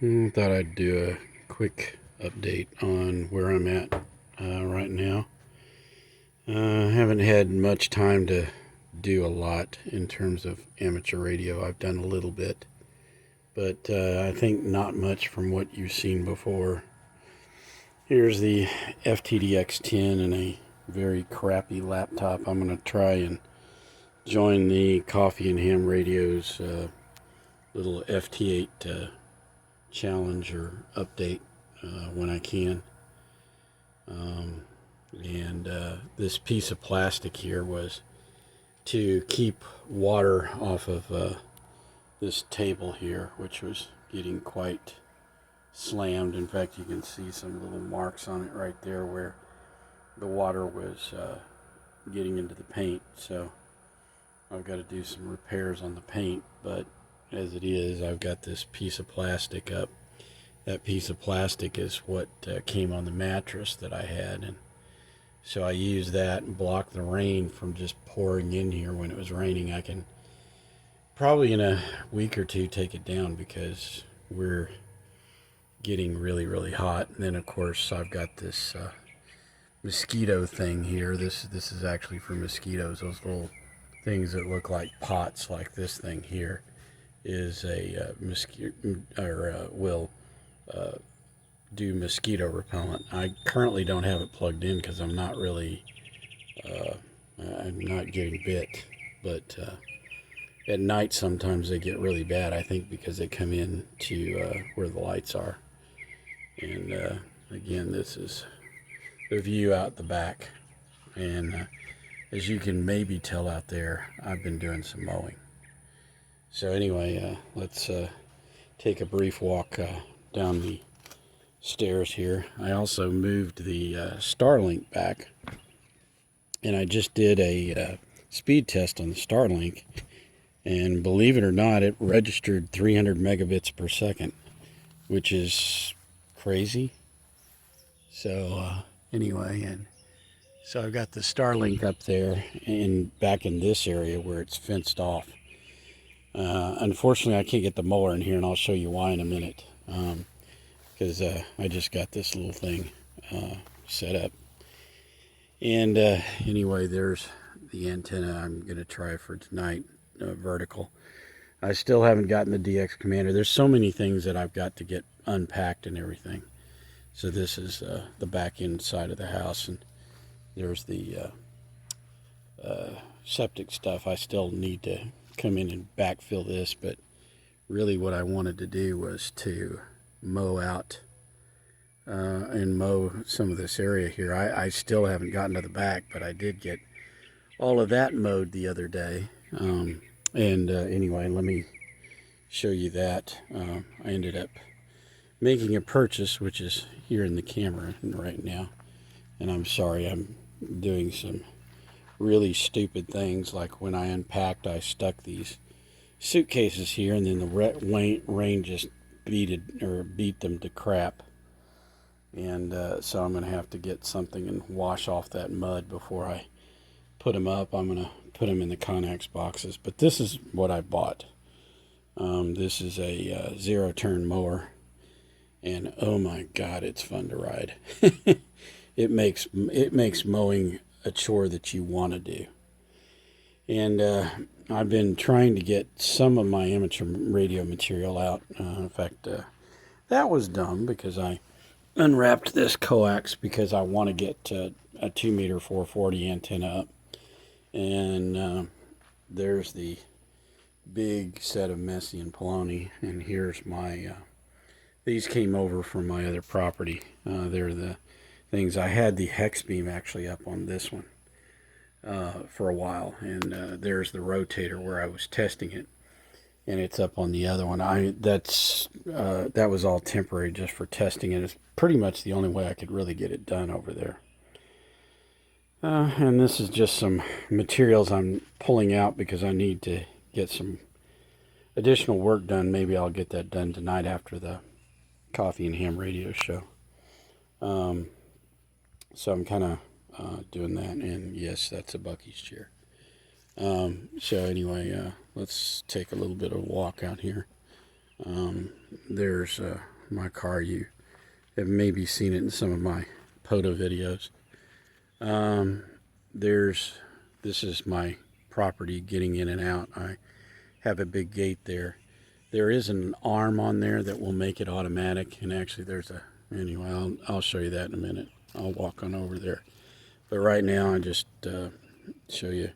Thought I'd do a quick update on where I'm at right now. Haven't had much time to do a lot in terms of amateur radio. I've done a little bit, but I think not much from what you've seen before. Here's the FTDX10 and a very crappy laptop. I'm going to try and join the Coffee and Ham Radio's little FT8 challenge or update when I can. And this piece of plastic here was to keep water off of this table here, which was getting quite slammed. In fact, you can see some little marks on it right there where the water was getting into the paint. So I've got to do some repairs on the paint, but as it is, I've got this piece of plastic up. That piece of plastic is what came on the mattress that I had, and so I used that and blocked the rain from just pouring in here when it was raining. I can probably in a week or two take it down because we're getting really, really hot. And then of course I've got this mosquito thing here. This is actually for mosquitoes. Those little things that look like pots, like this thing here, is a mosquito or will do mosquito repellent. I currently don't have it plugged in because I'm not really I'm not getting bit, but at night sometimes they get really bad, I think because they come in to where the lights are. And again, this is the view out the back, and as you can maybe tell out there, I've been doing some mowing. So anyway, let's take a brief walk down the stairs here. I also moved the Starlink back, and I just did a speed test on the Starlink, and believe it or not, it registered 300 megabits per second, which is crazy. So anyway, and so I've got the Starlink up there and back in this area where it's fenced off. Unfortunately, I can't get the mower in here, and I'll show you why in a minute. Because I just got this little thing set up. And anyway, there's the antenna I'm going to try for tonight, vertical. I still haven't gotten the DX Commander. There's so many things that I've got to get unpacked and everything. So this is the back end side of the house, and there's the septic stuff. I still need to come in and backfill this, but really what I wanted to do was to mow out and mow some of this area here. I still haven't gotten to the back, but I did get all of that mowed the other day. Anyway, let me show you that. I ended up making a purchase, which is here in the camera right now. And I'm sorry, I'm doing some really stupid things. Like when I unpacked, I stuck these suitcases here, and then the rain just beat them to crap. And so I'm going to have to get something and wash off that mud before I put them up. I'm going to put them in the Connex boxes. But this is what I bought. This is a zero-turn mower, and oh my God, it's fun to ride. It makes mowing a chore that you want to do. And I've been trying to get some of my amateur radio material out. In fact, that was dumb because I unwrapped this coax because I want to get a 2 meter 440 antenna up. And there's the big set of Messian Poloni, and here's my these came over from my other property. They're the things. I had the hex beam actually up on this one for a while, and there's the rotator where I was testing it, and it's up on the other one. That was all temporary just for testing it. It's pretty much the only way I could really get it done over there. And this is just some materials I'm pulling out because I need to get some additional work done. Maybe I'll get that done tonight after the Coffee and Ham radio show. So I'm kind of doing that, and yes, that's a Bucky's chair. So anyway, let's take a little bit of a walk out here. There's my car. You have maybe seen it in some of my POTA videos. This is my property getting in and out. I have a big gate there. There is an arm on there that will make it automatic, and actually anyway, I'll show you that in a minute. I'll walk on over there. But right now, I just show you.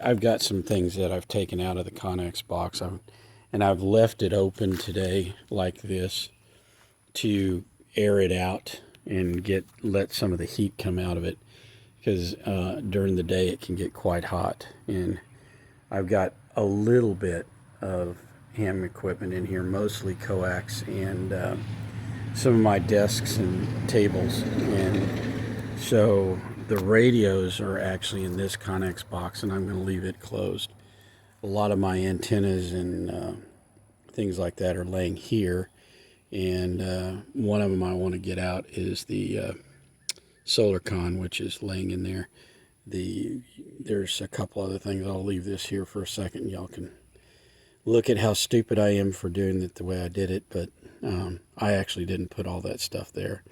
I've got some things that I've taken out of the Connex box, and I've left it open today like this to air it out and let some of the heat come out of it, because during the day it can get quite hot. And I've got a little bit of ham equipment in here, mostly coax and some of my desks and tables. And so the radios are actually in this Connex box, and I'm going to leave it closed. A lot of my antennas and things like that are laying here, and one of them I want to get out is the SolarCon, which is laying in there. There's a couple other things. I'll leave this here for a second. Y'all can look at how stupid I am for doing it the way I did it, but I actually didn't put all that stuff there.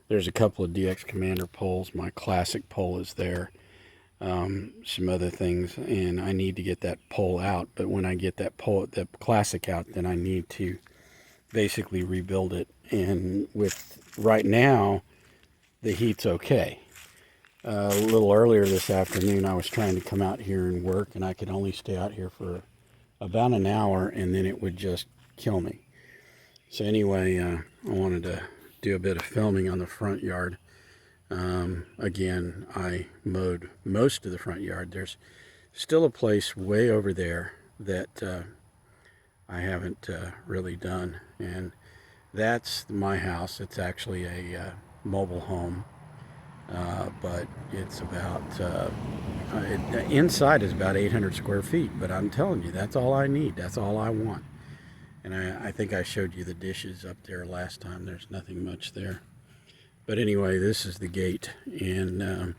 There's a couple of DX Commander poles. My classic pole is there. Some other things, and I need to get that pole out. But when I get that classic out, then I need to basically rebuild it. And with right now, the heat's okay. A little earlier this afternoon, I was trying to come out here and work, and I could only stay out here for about an hour, and then it would just kill me. So anyway, I wanted to do a bit of filming on the front yard. Again, I mowed most of the front yard. There's still a place way over there that I haven't really done, and that's my house. It's actually a mobile home, but it's about inside is about 800 square feet, but I'm telling you, that's all I need. That's all I want. And I think I showed you the dishes up there last time. There's nothing much there. But anyway, this is the gate, and and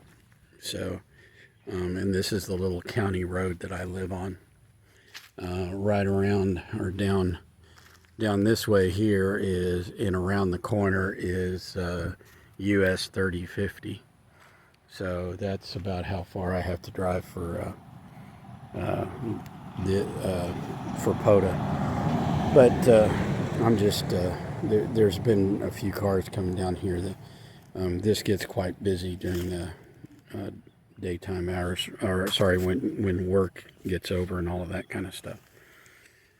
this is the little county road that I live on. Right around or down this way here is, and around the corner is US 3050. So that's about how far I have to drive for POTA. But I'm just there's been a few cars coming down here. That this gets quite busy during the daytime hours, or sorry, when work gets over and all of that kind of stuff.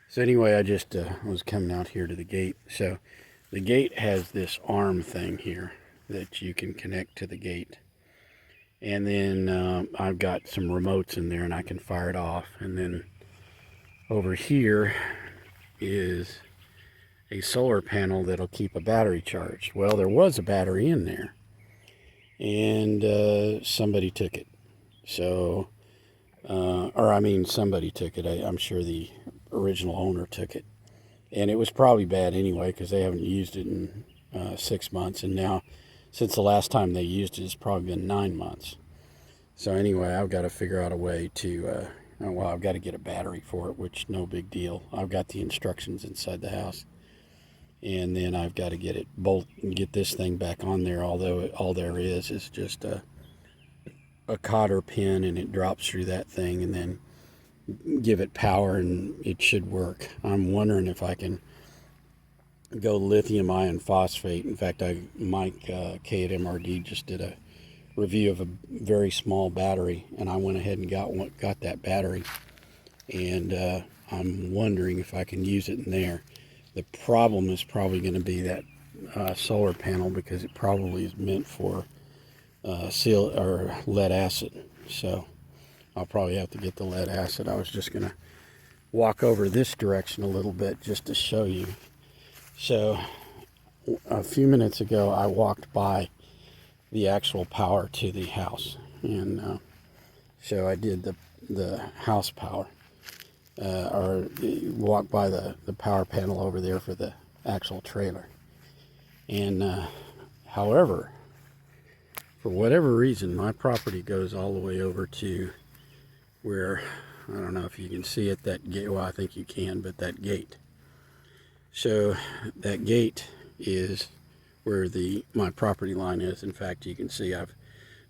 So anyway, I just was coming out here to the gate. So the gate has this arm thing here that you can connect to the gate, and then I've got some remotes in there, and I can fire it off. And then over here is a solar panel that'll keep a battery charged. Well, there was a battery in there, and somebody took it. So, somebody took it. I'm sure the original owner took it, and it was probably bad anyway, because they haven't used it in 6 months, and now since the last time they used it, it's probably been 9 months. So anyway, I've got to figure out a way to I've got to get a battery for it, which no big deal. I've got the instructions inside the house, and then I've got to get this thing back on there, although all there is just a cotter pin, and it drops through that thing, and then give it power, and it should work. I'm wondering if I can go lithium iron phosphate. In fact, Mike K at MRD just did a review of a very small battery, and I went ahead and got that battery, and I'm wondering if I can use it in there. The problem is probably going to be that solar panel, because it probably is meant for lead acid. So I'll probably have to get the lead acid. I was just going to walk over this direction a little bit just to show you. So a few minutes ago, I walked by the actual power to the house, and so I did the house power, or walked by the power panel over there for the actual trailer. And however, for whatever reason, my property goes all the way over to where, I don't know if you can see it, that gate. Well, I think you can, but that gate. So that gate is where my property line is. In fact, you can see I've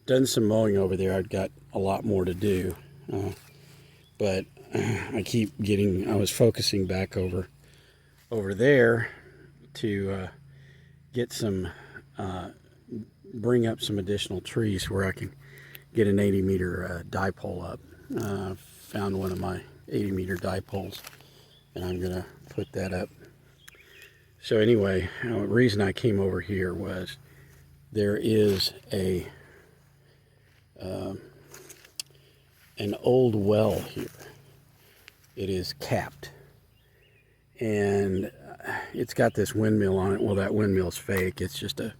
done some mowing over there. I've got a lot more to do, but I was focusing back over there to get some, bring up some additional trees where I can get an 80-meter dipole up. Found one of my 80-meter dipoles, and I'm gonna put that up. So anyway, the reason I came over here was there is an old well here. It is capped, and it's got this windmill on it. Well, that windmill's fake. It's just a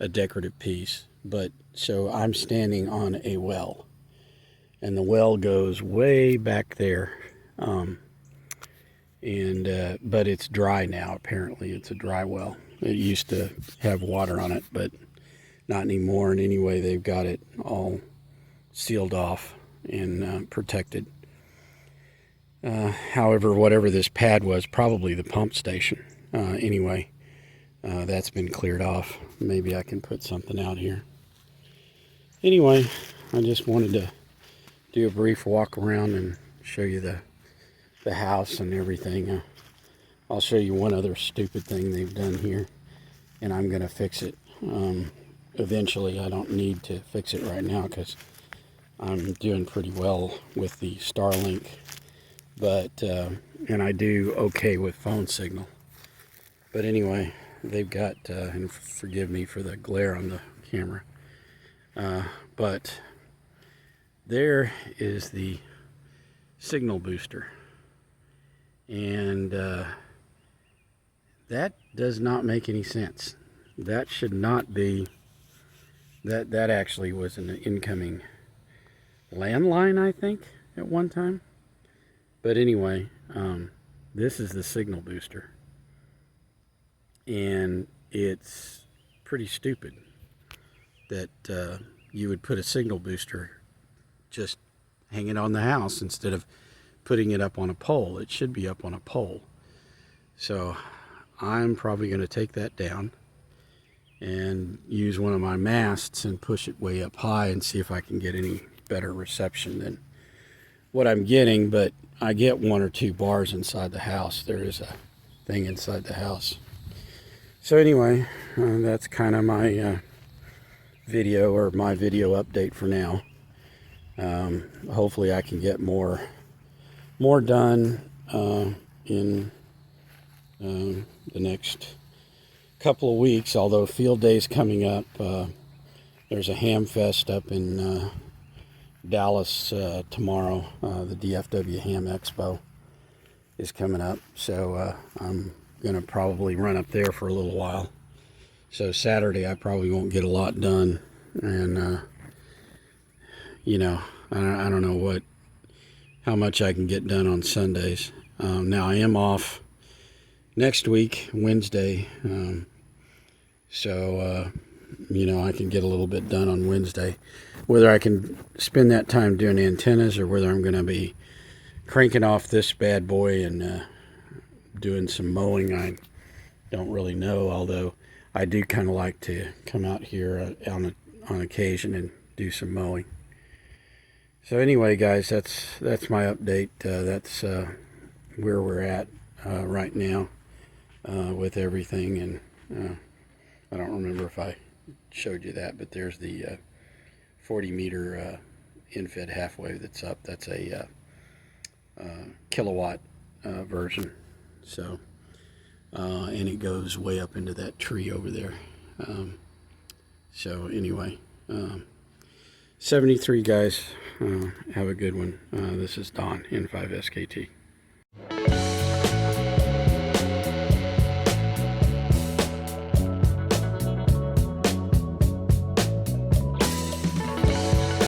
decorative piece. But so I'm standing on a well, and the well goes way back there. But it's dry now. Apparently, it's a dry well. It used to have water on it, but not anymore. And anyway, they've got it all sealed off and protected. However, whatever this pad was, probably the pump station. Anyway, that's been cleared off. Maybe I can put something out here. Anyway, I just wanted to do a brief walk around and show you the house and everything. I'll show you one other stupid thing they've done here, and I'm going to fix it. Eventually, I don't need to fix it right now because I'm doing pretty well with the Starlink, but and I do okay with phone signal. But anyway, they've got, and forgive me for the glare on the camera, but there is the signal booster, and that does not make any sense. That should not be, that actually was an incoming landline, I think, at one time. But anyway, this is the signal booster, and it's pretty stupid that you would put a signal booster just hanging on the house instead of putting it up on a pole. It should be up on a pole. So I'm probably going to take that down and use one of my masts and push it way up high and see if I can get any better reception than what I'm getting. But I get 1 or 2 bars inside the house. There is a thing inside the house. So anyway, that's kind of my video update for now. Hopefully I can get more done in the next couple of weeks, although field day's coming up. There's a ham fest up in Dallas tomorrow. The DFW Ham Expo is coming up, so I'm gonna probably run up there for a little while. So Saturday I probably won't get a lot done, and you know, I don't know how much I can get done on Sundays. Now I am off next week, Wednesday, so you know, I can get a little bit done on Wednesday. Whether I can spend that time doing antennas or whether I'm going to be cranking off this bad boy and doing some mowing, I don't really know, although I do kind of like to come out here on occasion and do some mowing. So anyway, guys, that's my update. That's where we're at right now with everything. And I don't remember if I showed you that, but there's the 40-meter infed half wave that's up. That's a kilowatt version. So and it goes way up into that tree over there. So anyway, 73 guys, have a good one. This is Don, N5SKT.